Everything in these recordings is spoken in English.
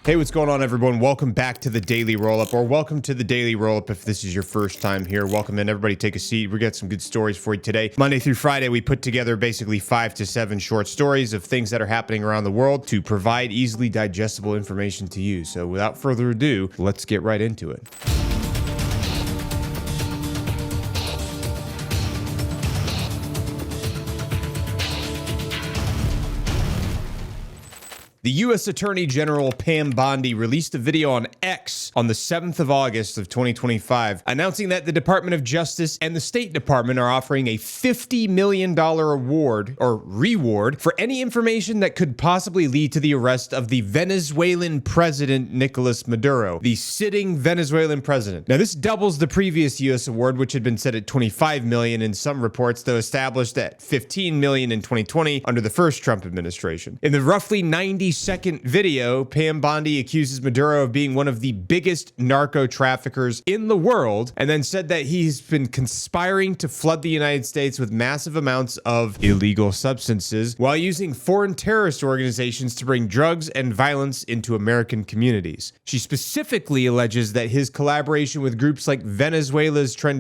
Hey, what's going on, everyone? Welcome back to the Daily Rollup, or welcome to the Daily Rollup if this is your first time here. Welcome in, everybody. Take a seat. We got some good stories for you today. Monday through Friday, we put together basically 5 to 7 short stories of things that are happening around the world to provide easily digestible information to you. So without further ado, let's get right into it. The U.S. Attorney General Pam Bondi released a video on X on the 7th of August of 2025, announcing that the Department of Justice and the State Department are offering a $50 million award or reward for any information that could possibly lead to the arrest of the Venezuelan president, Nicolas Maduro, the sitting Venezuelan president. Now, this doubles the previous U.S. award, which had been set at $25 million in some reports, though established at $15 million in 2020 under the first Trump administration. In the roughly 90-second video, Pam Bondi accuses Maduro of being one of the biggest narco traffickers in the world, and then said that he's been conspiring to flood the United States with massive amounts of illegal substances while using foreign terrorist organizations to bring drugs and violence into American communities. She specifically alleges that his collaboration with groups like Venezuela's Tren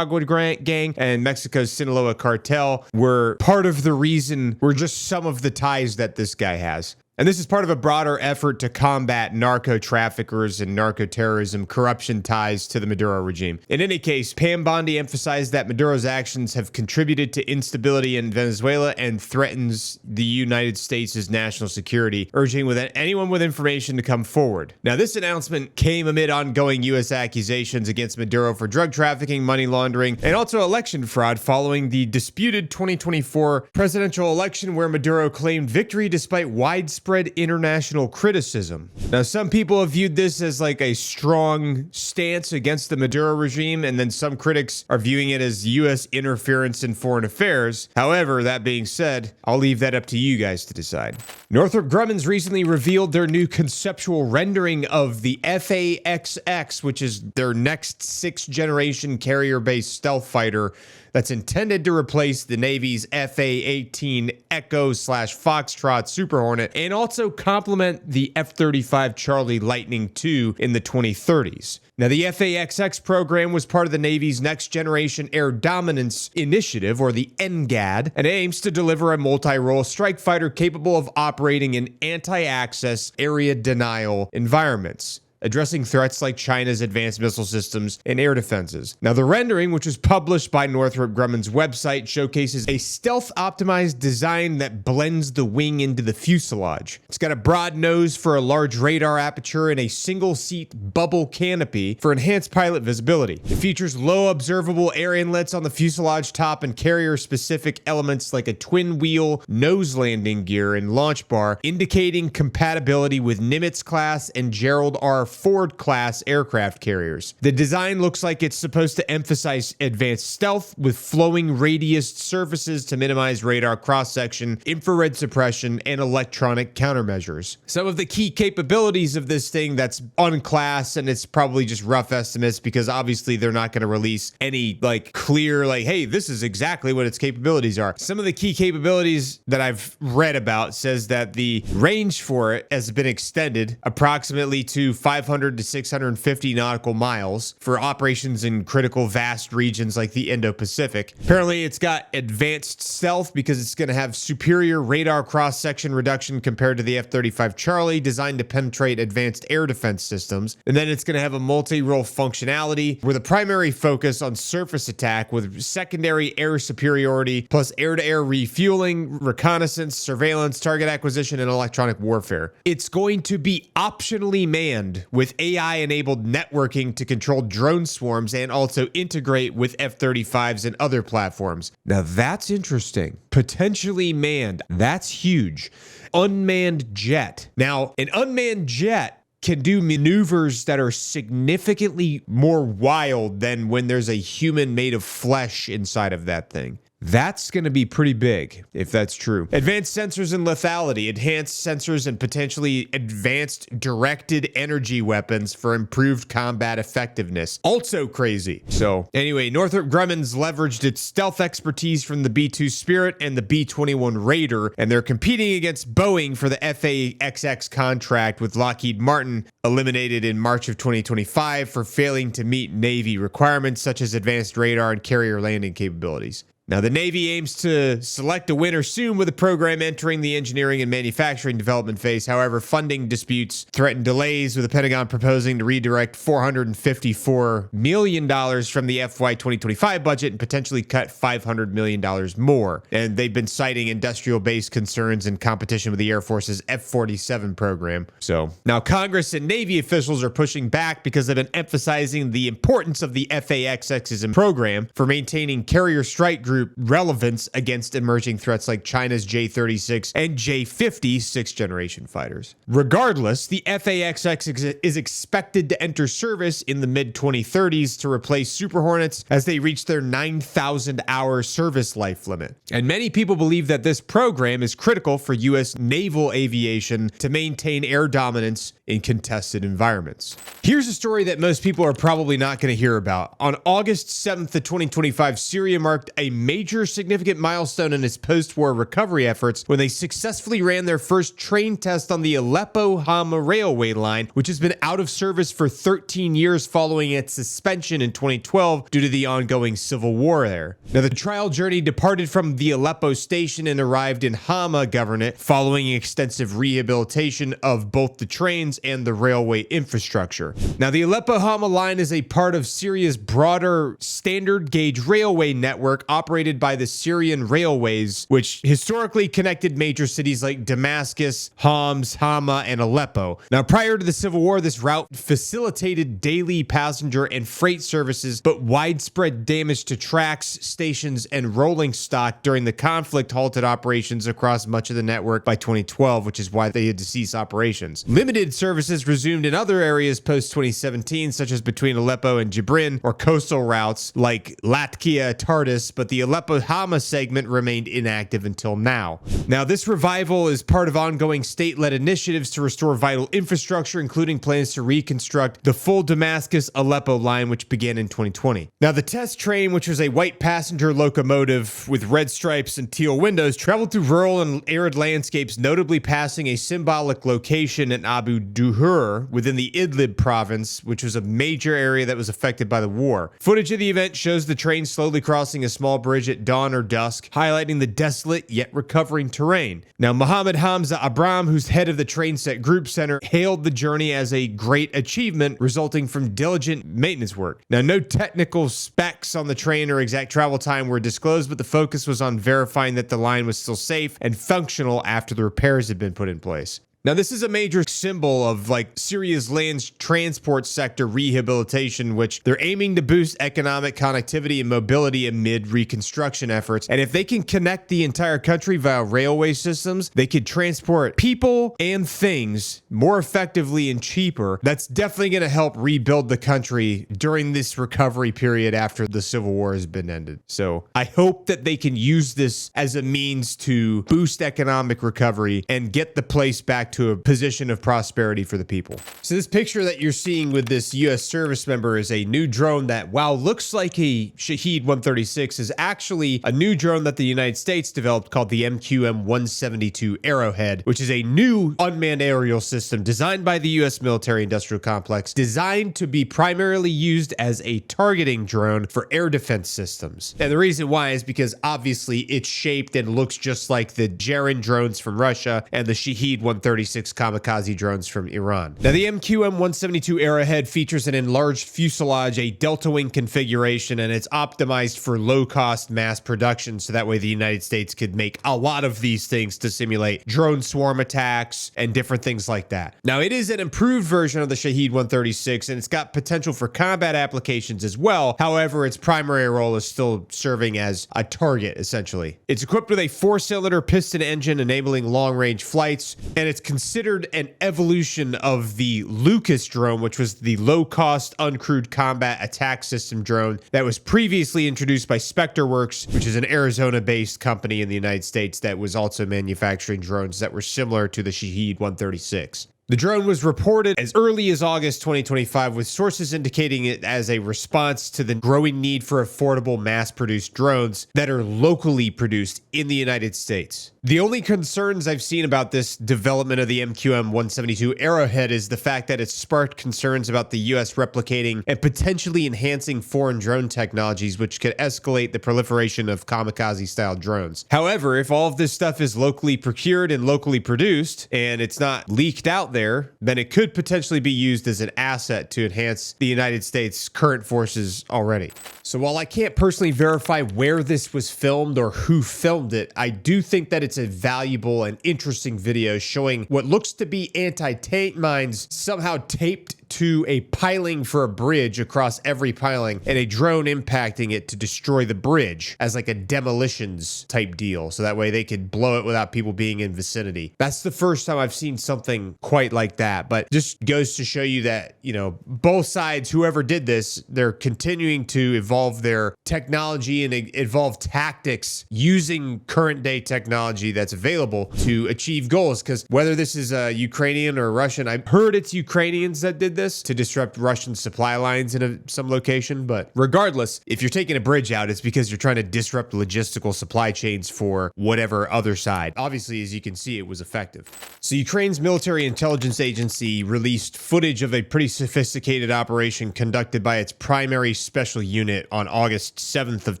gang and Mexico's Sinaloa cartel were part of the reason, were just some of the ties that this guy has. And this is part of a broader effort to combat narco traffickers and narco terrorism corruption ties to the Maduro regime. In any case, Pam Bondi emphasized that Maduro's actions have contributed to instability in Venezuela and threatens the United States' national security, urging anyone with information to come forward. Now, this announcement came amid ongoing U.S. accusations against Maduro for drug trafficking, money laundering, and also election fraud following the disputed 2024 presidential election where Maduro claimed victory despite widespread international criticism. Now, some people have viewed this as like a strong stance against the Maduro regime, and then some critics are viewing it as U.S. interference in foreign affairs. However, that being said, I'll leave that up to you guys to decide. Northrop Grumman's recently revealed their new conceptual rendering of the F/A-XX, which is their next 6th-generation carrier-based stealth fighter that's intended to replace the Navy's F/A-18 Echo/Foxtrot Super Hornet and also complement the F-35 Charlie Lightning II in the 2030s. Now, the F/A-XX program was part of the Navy's Next Generation Air Dominance Initiative, or the NGAD, and aims to deliver a multi-role strike fighter capable of operating in anti-access area denial environments, addressing threats like China's advanced missile systems and air defenses. Now, the rendering, which was published by Northrop Grumman's website, showcases a stealth-optimized design that blends the wing into the fuselage. It's got a broad nose for a large radar aperture and a single-seat bubble canopy for enhanced pilot visibility. It features low observable air inlets on the fuselage top and carrier-specific elements like a twin-wheel nose landing gear and launch bar, indicating compatibility with Nimitz-class and Gerald R. Ford-class aircraft carriers. The design looks like it's supposed to emphasize advanced stealth with flowing radiused surfaces to minimize radar cross-section, infrared suppression, and electronic countermeasures. Some of the key capabilities of this thing that's unclassed, and it's probably just rough estimates because obviously they're not going to release any clear, hey, this is exactly what its capabilities are. Some of the key capabilities that I've read about says that the range for it has been extended approximately to 500 to 650 nautical miles for operations in critical vast regions like the Indo-Pacific. Apparently, it's got advanced stealth because it's going to have superior radar cross-section reduction compared to the F-35 Charlie, designed to penetrate advanced air defense systems. And then it's going to have a multi-role functionality with a primary focus on surface attack with secondary air superiority, plus air-to-air refueling, reconnaissance, surveillance, target acquisition, and electronic warfare. It's going to be optionally manned with AI-enabled networking to control drone swarms and also integrate with F-35s and other platforms. Now that's interesting. Potentially manned. That's huge. Unmanned jet. Now, an unmanned jet can do maneuvers that are significantly more wild than when there's a human made of flesh inside of that thing. That's going to be pretty big if that's true. Advanced sensors and lethality, enhanced sensors and potentially advanced directed energy weapons for improved combat effectiveness. Also crazy. So anyway, Northrop Grumman's leveraged its stealth expertise from the B-2 Spirit and the B-21 Raider, and they're competing against Boeing for the F/A-XX contract, with Lockheed Martin eliminated in March of 2025 for failing to meet Navy requirements such as advanced radar and carrier landing capabilities. Now, the Navy aims to select a winner soon, with the program entering the engineering and manufacturing development phase. However, funding disputes threaten delays, with the Pentagon proposing to redirect $454 million from the FY 2025 budget and potentially cut $500 million more. And they've been citing industrial-based concerns and competition with the Air Force's F-47 program. So now Congress and Navy officials are pushing back because they've been emphasizing the importance of the FA-XX program for maintaining carrier strike group relevance against emerging threats like China's J-36 and J-50 sixth-generation fighters. Regardless, the FA-XX is expected to enter service in the mid-2030s to replace Super Hornets as they reach their 9,000-hour service life limit. And many people believe that this program is critical for U.S. naval aviation to maintain air dominance in contested environments. Here's a story that most people are probably not going to hear about. On August 7th of 2025, Syria marked a major significant milestone in its post-war recovery efforts when they successfully ran their first train test on the Aleppo-Hama railway line, which has been out of service for 13 years following its suspension in 2012 due to the ongoing civil war there. Now, the trial journey departed from the Aleppo station and arrived in Hama Governorate following extensive rehabilitation of both the trains and the railway infrastructure. Now, the Aleppo-Hama line is a part of Syria's broader standard gauge railway network operated by the Syrian Railways, which historically connected major cities like Damascus, Homs, Hama, and Aleppo. Now, prior to the civil war, this route facilitated daily passenger and freight services, but widespread damage to tracks, stations, and rolling stock during the conflict halted operations across much of the network by 2012, which is why they had to cease operations. Limited services resumed in other areas post-2017, such as between Aleppo and Jibrin, or coastal routes like Latkia, Tartus, but the Aleppo-Hama segment remained inactive until now. Now, this revival is part of ongoing state-led initiatives to restore vital infrastructure, including plans to reconstruct the full Damascus-Aleppo line, which began in 2020. Now, the test train, which was a white passenger locomotive with red stripes and teal windows, traveled through rural and arid landscapes, notably passing a symbolic location in Abu Duhur within the Idlib province, which was a major area that was affected by the war. Footage of the event shows the train slowly crossing a small bridge at dawn or dusk, highlighting the desolate yet recovering terrain. Now, Mohammed Hamza Abram, who's head of the Train Set Group Center, hailed the journey as a great achievement resulting from diligent maintenance work. Now, no technical specs on the train or exact travel time were disclosed, but the focus was on verifying that the line was still safe and functional after the repairs had been put in place. Now, this is a major symbol of Syria's land transport sector rehabilitation, which they're aiming to boost economic connectivity and mobility amid reconstruction efforts. And if they can connect the entire country via railway systems, they could transport people and things more effectively and cheaper. That's definitely going to help rebuild the country during this recovery period after the civil war has been ended. So I hope that they can use this as a means to boost economic recovery and get the place back to a position of prosperity for the people. So this picture that you're seeing with this U.S. service member is a new drone that, while looks like a Shahed 136, is actually a new drone that the United States developed called the MQM-172 Arrowhead, which is a new unmanned aerial system designed by the U.S. military industrial complex, designed to be primarily used as a targeting drone for air defense systems. And the reason why is because obviously it's shaped and looks just like the Gerin drones from Russia and the Shahed 136 kamikaze drones from Iran. Now, the MQM-172 Arrowhead features an enlarged fuselage, a delta wing configuration, and it's optimized for low-cost mass production, so that way the United States could make a lot of these things to simulate drone swarm attacks and different things like that. Now, it is an improved version of the Shahed 136, and it's got potential for combat applications as well. However, its primary role is still serving as a target, essentially. It's equipped with a 4-cylinder piston engine enabling long-range flights, and it's considered an evolution of the Lucas drone, which was the low-cost, uncrewed combat attack system drone that was previously introduced by SpectreWorks, which is an Arizona-based company in the United States that was also manufacturing drones that were similar to the Shahed 136. The drone was reported as early as August 2025, with sources indicating it as a response to the growing need for affordable mass-produced drones that are locally produced in the United States. The only concerns I've seen about this development of the MQM-172 Arrowhead is the fact that it's sparked concerns about the US replicating and potentially enhancing foreign drone technologies, which could escalate the proliferation of kamikaze-style drones. However, if all of this stuff is locally procured and locally produced, and it's not leaked out there, then it could potentially be used as an asset to enhance the United States' current forces already. So while I can't personally verify where this was filmed or who filmed it, I do think that it's a valuable and interesting video showing what looks to be anti-tank mines somehow taped to a piling for a bridge across every piling, and a drone impacting it to destroy the bridge as like a demolitions type deal, so that way they could blow it without people being in vicinity. That's the first time I've seen something quite like that, but just goes to show you that, you know, both sides, whoever did this, they're continuing to evolve their technology and evolve tactics using current day technology that's available to achieve goals. Because whether this is Ukrainian or Russian, I've heard it's Ukrainians that did this to disrupt Russian supply lines in some location. But regardless, if you're taking a bridge out, it's because you're trying to disrupt logistical supply chains for whatever other side. Obviously, as you can see, it was effective. So Ukraine's military intelligence agency released footage of a pretty sophisticated operation conducted by its primary special unit on August 7th of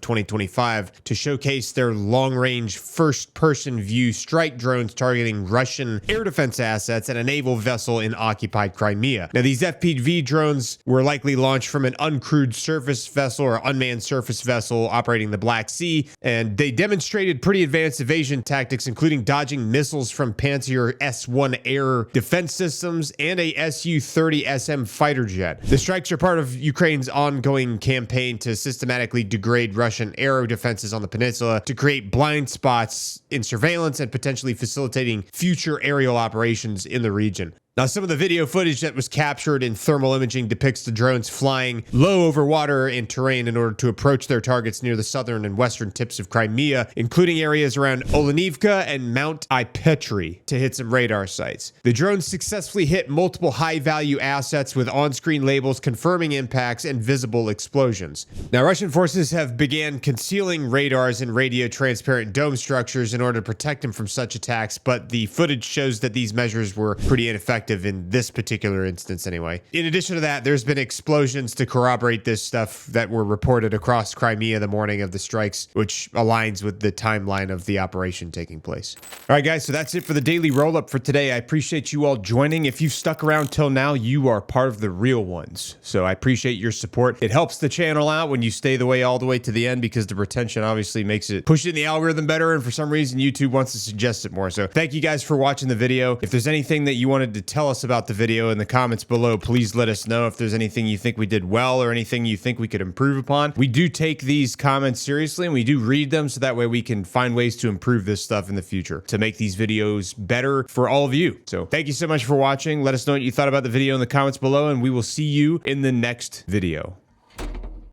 2025 to showcase their long-range first-person view strike drones targeting Russian air defense assets and a naval vessel in occupied Crimea. Now, these FPV drones were likely launched from an uncrewed surface vessel or unmanned surface vessel operating the Black Sea, and they demonstrated pretty advanced evasion tactics, including dodging missiles from Pantsir S-1 air defense systems and a Su-30 SM fighter jet. The strikes are part of Ukraine's ongoing campaign to systematically degrade Russian air defenses on the peninsula to create blind spots in surveillance and potentially facilitating future aerial operations in the region. Now, some of the video footage that was captured in thermal imaging depicts the drones flying low over water and terrain in order to approach their targets near the southern and western tips of Crimea, including areas around Olenivka and Mount Ipetri, to hit some radar sites. The drones successfully hit multiple high-value assets with on-screen labels confirming impacts and visible explosions. Now, Russian forces have began concealing radars and radio-transparent dome structures in order to protect them from such attacks, but the footage shows that these measures were pretty ineffective in this particular instance anyway. In addition to that, there's been explosions to corroborate this stuff that were reported across Crimea the morning of the strikes, which aligns with the timeline of the operation taking place. All right, guys, so that's it for the daily roll-up for today. I appreciate you all joining. If you've stuck around till now, you are part of the real ones. So I appreciate your support. It helps the channel out when you stay all the way to the end, because the retention obviously makes it push in the algorithm better, and for some reason YouTube wants to suggest it more. So thank you guys for watching the video. If there's anything that you wanted to tell us about the video in the comments below, please let us know. If there's anything you think we did well or anything you think we could improve upon, we do take these comments seriously and we do read them, so that way we can find ways to improve this stuff in the future to make these videos better for all of you. So thank you so much for watching. Let us know what you thought about the video in the comments below, and we will see you in the next video.